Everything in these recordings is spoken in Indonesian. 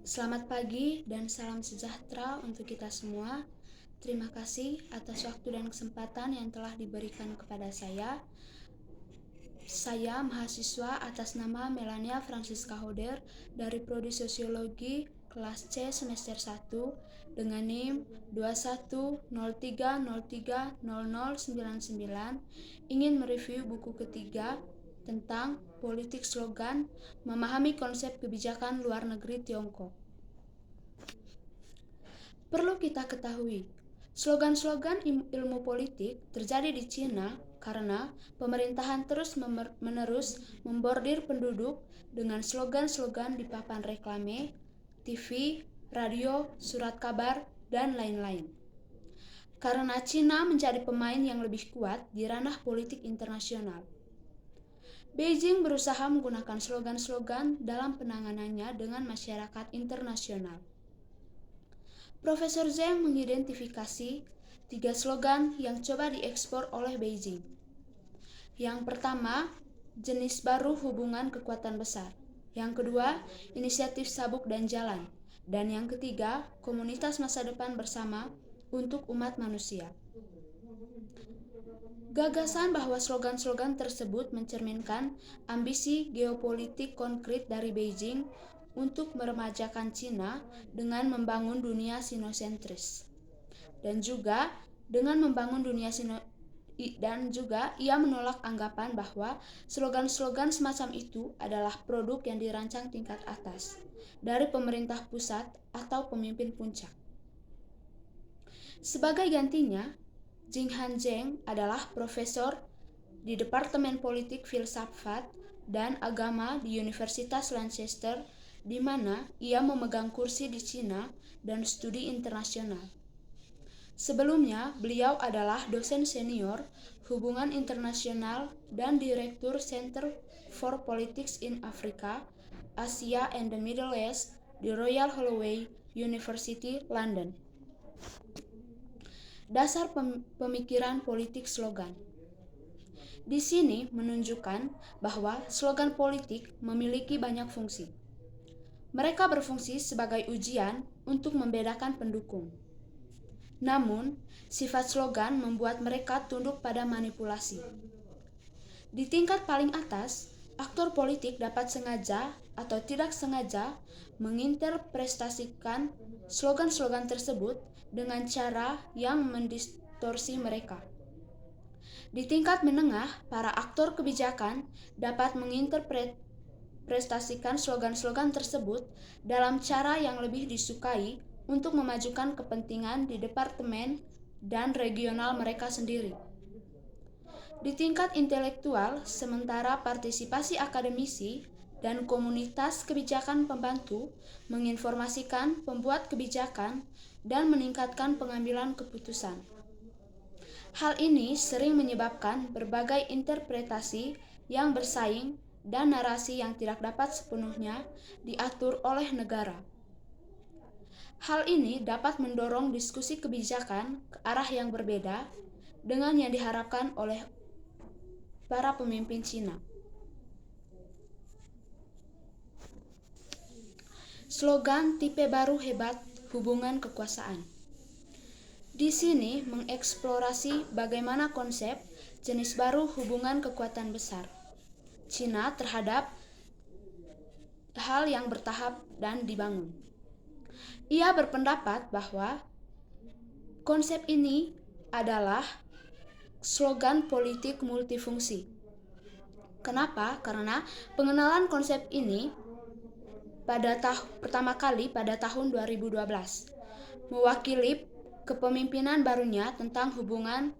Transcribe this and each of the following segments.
Selamat pagi dan salam sejahtera untuk kita semua. Terima kasih atas waktu dan kesempatan yang telah diberikan kepada saya. Saya mahasiswa atas nama Melania Francisca Hoder dari Prodi Sosiologi kelas C semester 1 dengan NIM 2103030099 ingin mereview buku ketiga tentang politik slogan memahami konsep kebijakan luar negeri Tiongkok. Perlu kita ketahui, slogan-slogan ilmu politik terjadi di Cina karena pemerintahan terus-menerus membordir penduduk dengan slogan-slogan di papan reklame, TV, radio, surat kabar, dan lain-lain. Karena Cina menjadi pemain yang lebih kuat di ranah politik internasional. Beijing berusaha menggunakan slogan-slogan dalam penanganannya dengan masyarakat internasional. Profesor Zheng mengidentifikasi 3 slogan yang coba diekspor oleh Beijing. Yang pertama, jenis baru hubungan kekuatan besar. Yang kedua, inisiatif sabuk dan jalan. Dan yang ketiga, komunitas masa depan bersama untuk umat manusia. Gagasan bahwa slogan-slogan tersebut mencerminkan ambisi geopolitik konkret dari Beijing untuk meremajakan Cina dengan membangun dunia sinocentris. Dan juga ia menolak anggapan bahwa slogan-slogan semacam itu adalah produk yang dirancang tingkat atas dari pemerintah pusat atau pemimpin puncak. Sebagai gantinya, Jinghan Zheng adalah profesor di Departemen Politik Filsafat dan Agama di Universitas Lancaster, di mana ia memegang kursi di Cina dan studi internasional. Sebelumnya, beliau adalah dosen senior hubungan internasional dan direktur Center for Politics in Africa, Asia and the Middle East di Royal Holloway University, London. Dasar pemikiran politik slogan. Di sini menunjukkan bahwa slogan politik memiliki banyak fungsi. Mereka berfungsi sebagai ujian untuk membedakan pendukung. Namun, sifat slogan membuat mereka tunduk pada manipulasi. Di tingkat paling atas, aktor politik dapat sengaja atau tidak sengaja menginterpretasikan slogan-slogan tersebut dengan cara yang mendistorsi mereka. Di tingkat menengah, para aktor kebijakan dapat menginterpretasikan slogan-slogan tersebut dalam cara yang lebih disukai untuk memajukan kepentingan di departemen dan regional mereka sendiri. Di tingkat intelektual, sementara partisipasi akademisi dan komunitas kebijakan pembantu menginformasikan pembuat kebijakan dan meningkatkan pengambilan keputusan. Hal ini sering menyebabkan berbagai interpretasi yang bersaing dan narasi yang tidak dapat sepenuhnya diatur oleh negara. Hal ini dapat mendorong diskusi kebijakan ke arah yang berbeda dengan yang diharapkan oleh para pemimpin Cina. Slogan tipe baru hebat hubungan kekuasaan. Di sini mengeksplorasi bagaimana konsep jenis baru hubungan kekuatan besar Cina terhadap hal yang bertahap dan dibangun. Ia berpendapat bahwa konsep ini adalah slogan politik multifungsi. Kenapa? Karena pengenalan konsep ini pertama kali pada tahun 2012 mewakili kepemimpinan barunya tentang hubungan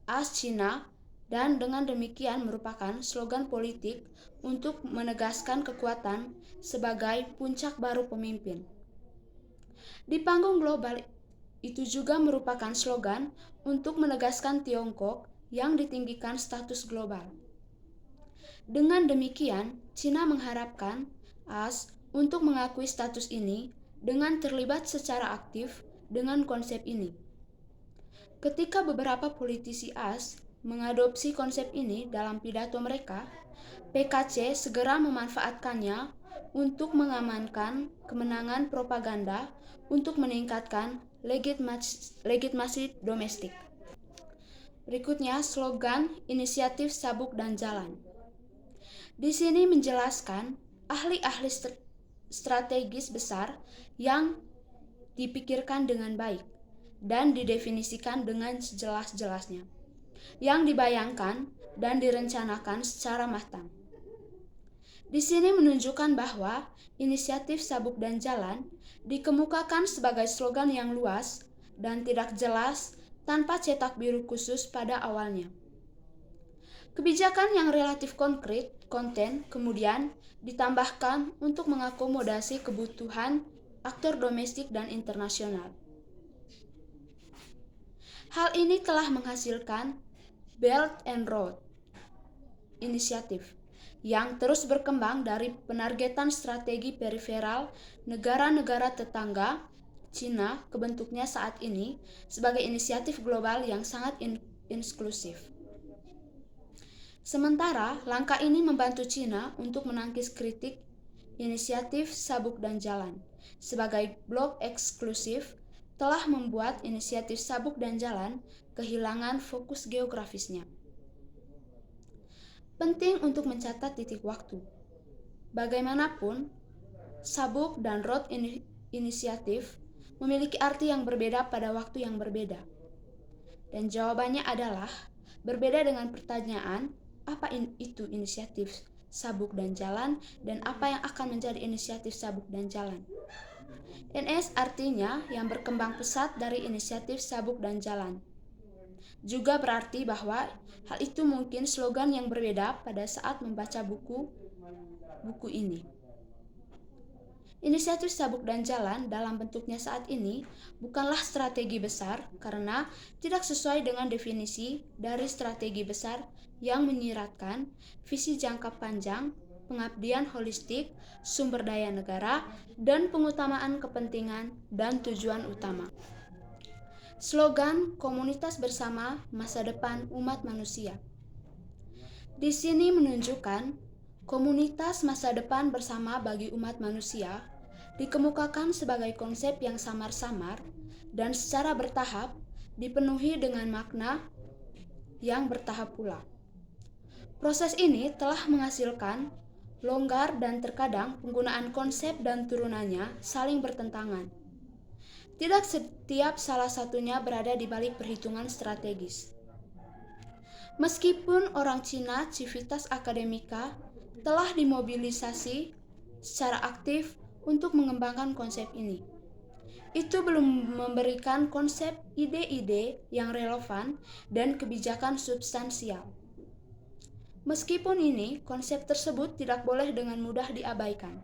AS-Cina dan dengan demikian merupakan slogan politik untuk menegaskan kekuatan sebagai puncak baru pemimpin. Di panggung global itu juga merupakan slogan untuk menegaskan Tiongkok yang ditinggikan status global. Dengan demikian, Cina mengharapkan AS untuk mengakui status ini dengan terlibat secara aktif dengan konsep ini. Ketika beberapa politisi AS mengadopsi konsep ini dalam pidato mereka, PKC segera memanfaatkannya untuk mengamankan kemenangan propaganda untuk meningkatkan legitimasi domestik. Berikutnya, slogan inisiatif sabuk dan jalan. Di sini menjelaskan ahli-ahli strategis besar yang dipikirkan dengan baik dan didefinisikan dengan sejelas-jelasnya, yang dibayangkan dan direncanakan secara matang. Di sini menunjukkan bahwa inisiatif sabuk dan jalan dikemukakan sebagai slogan yang luas dan tidak jelas tanpa cetak biru khusus pada awalnya. Kebijakan yang relatif konkret konten kemudian ditambahkan untuk mengakomodasi kebutuhan aktor domestik dan internasional. Hal ini telah menghasilkan Belt and Road Initiative yang terus berkembang dari penargetan strategi periferal negara-negara tetangga Cina ke bentuknya saat ini sebagai inisiatif global yang sangat inklusif. Sementara, langkah ini membantu Cina untuk menangkis kritik inisiatif sabuk dan jalan. Sebagai blok eksklusif, telah membuat inisiatif sabuk dan jalan kehilangan fokus geografisnya. Penting untuk mencatat titik waktu. Bagaimanapun, sabuk dan road inisiatif memiliki arti yang berbeda pada waktu yang berbeda. Dan jawabannya adalah berbeda dengan pertanyaan, apa itu inisiatif sabuk dan jalan, dan apa yang akan menjadi inisiatif sabuk dan jalan. NS artinya yang berkembang pesat dari inisiatif sabuk dan jalan. Juga berarti bahwa hal itu mungkin slogan yang berbeda pada saat membaca buku ini. Inisiatif sabuk dan jalan dalam bentuknya saat ini bukanlah strategi besar karena tidak sesuai dengan definisi dari strategi besar yang menyiratkan visi jangka panjang, pengabdian holistik, sumber daya negara, dan pengutamaan kepentingan dan tujuan utama. Slogan komunitas bersama masa depan umat manusia. Di sini menunjukkan komunitas masa depan bersama bagi umat manusia dikemukakan sebagai konsep yang samar-samar dan secara bertahap dipenuhi dengan makna yang bertahap pula. Proses ini telah menghasilkan longgar dan terkadang penggunaan konsep dan turunannya saling bertentangan. Tidak setiap salah satunya berada di balik perhitungan strategis. Meskipun orang Cina Civitas Academica telah dimobilisasi secara aktif untuk mengembangkan konsep ini, itu belum memberikan konsep ide-ide yang relevan dan kebijakan substansial. Meskipun ini, konsep tersebut tidak boleh dengan mudah diabaikan.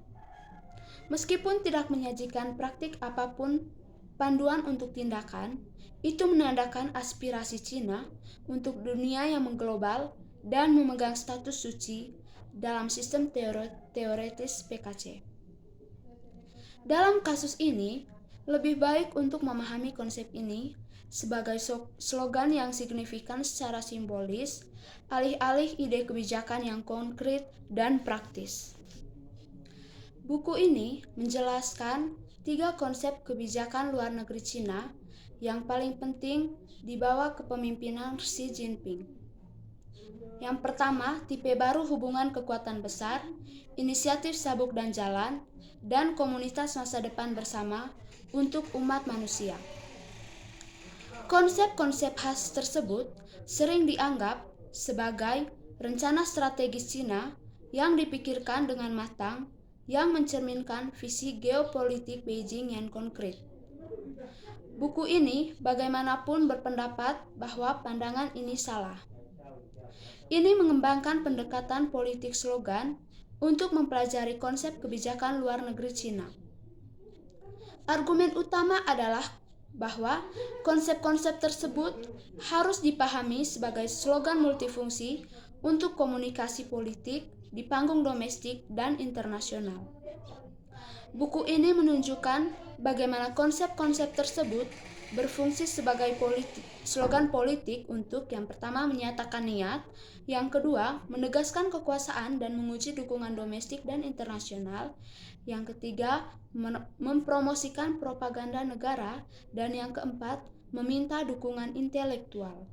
Meskipun tidak menyajikan praktik apapun panduan untuk tindakan, itu menandakan aspirasi Cina untuk dunia yang mengglobal dan memegang status suci dalam sistem teoretis PKC. Dalam kasus ini, lebih baik untuk memahami konsep ini sebagai slogan yang signifikan secara simbolis, alih-alih ide kebijakan yang konkret dan praktis. Buku ini menjelaskan 3 konsep kebijakan luar negeri Cina yang paling penting di bawah kepemimpinan Xi Jinping. Yang pertama, tipe baru hubungan kekuatan besar, inisiatif sabuk dan jalan, dan komunitas masa depan bersama untuk umat manusia. Konsep-konsep khas tersebut sering dianggap sebagai rencana strategis Cina yang dipikirkan dengan matang, yang mencerminkan visi geopolitik Beijing yang konkret. Buku ini bagaimanapun berpendapat bahwa pandangan ini salah. Ini mengembangkan pendekatan politik slogan untuk mempelajari konsep kebijakan luar negeri Cina. Argumen utama adalah bahwa konsep-konsep tersebut harus dipahami sebagai slogan multifungsi untuk komunikasi politik di panggung domestik dan internasional. Buku ini menunjukkan bagaimana konsep-konsep tersebut berfungsi sebagai slogan politik untuk yang pertama menyatakan niat, yang kedua menegaskan kekuasaan dan menguji dukungan domestik dan internasional, yang ketiga mempromosikan propaganda negara, dan yang keempat meminta dukungan intelektual.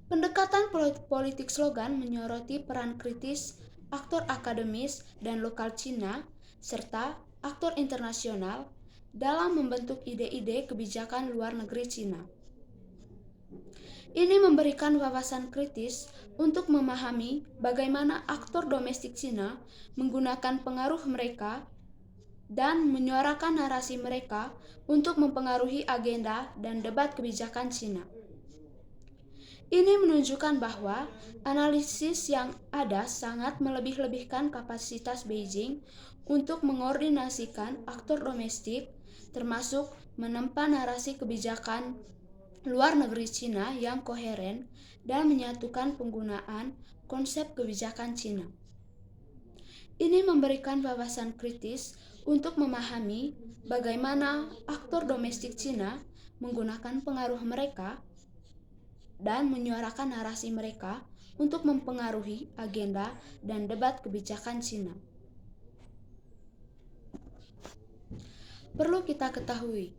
Pendekatan politik slogan menyoroti peran kritis aktor akademis dan lokal Cina serta aktor internasional dalam membentuk ide-ide kebijakan luar negeri Cina. Ini memberikan wawasan kritis untuk memahami bagaimana aktor domestik Cina menggunakan pengaruh mereka dan menyuarakan narasi mereka untuk mempengaruhi agenda dan debat kebijakan Cina. Ini menunjukkan bahwa analisis yang ada sangat melebih-lebihkan kapasitas Beijing untuk mengordinasikan aktor domestik, termasuk menempa narasi kebijakan luar negeri Cina yang koheren dan menyatukan penggunaan konsep kebijakan Cina. Ini memberikan wawasan kritis untuk memahami bagaimana aktor domestik Cina menggunakan pengaruh mereka dan menyuarakan narasi mereka untuk mempengaruhi agenda dan debat kebijakan Cina. Perlu kita ketahui,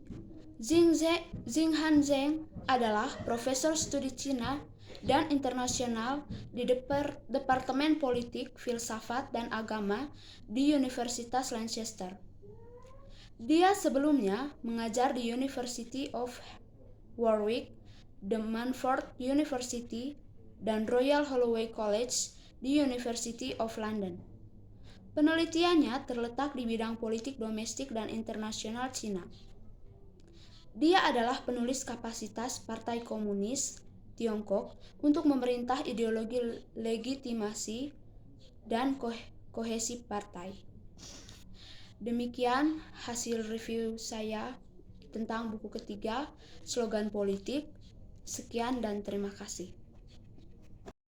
Zheng Hanzheng adalah profesor studi Cina dan internasional di Departemen Politik, Filsafat, dan Agama di Universitas Lancaster. Dia sebelumnya mengajar di University of Warwick, The Manford University, dan Royal Holloway College di University of London. Penelitiannya terletak di bidang politik domestik dan internasional Cina. Dia adalah penulis kapasitas Partai Komunis Tiongkok untuk memerintah ideologi legitimasi dan kohesi partai. Demikian hasil review saya tentang buku ketiga, Slogan Politik. Sekian dan terima kasih.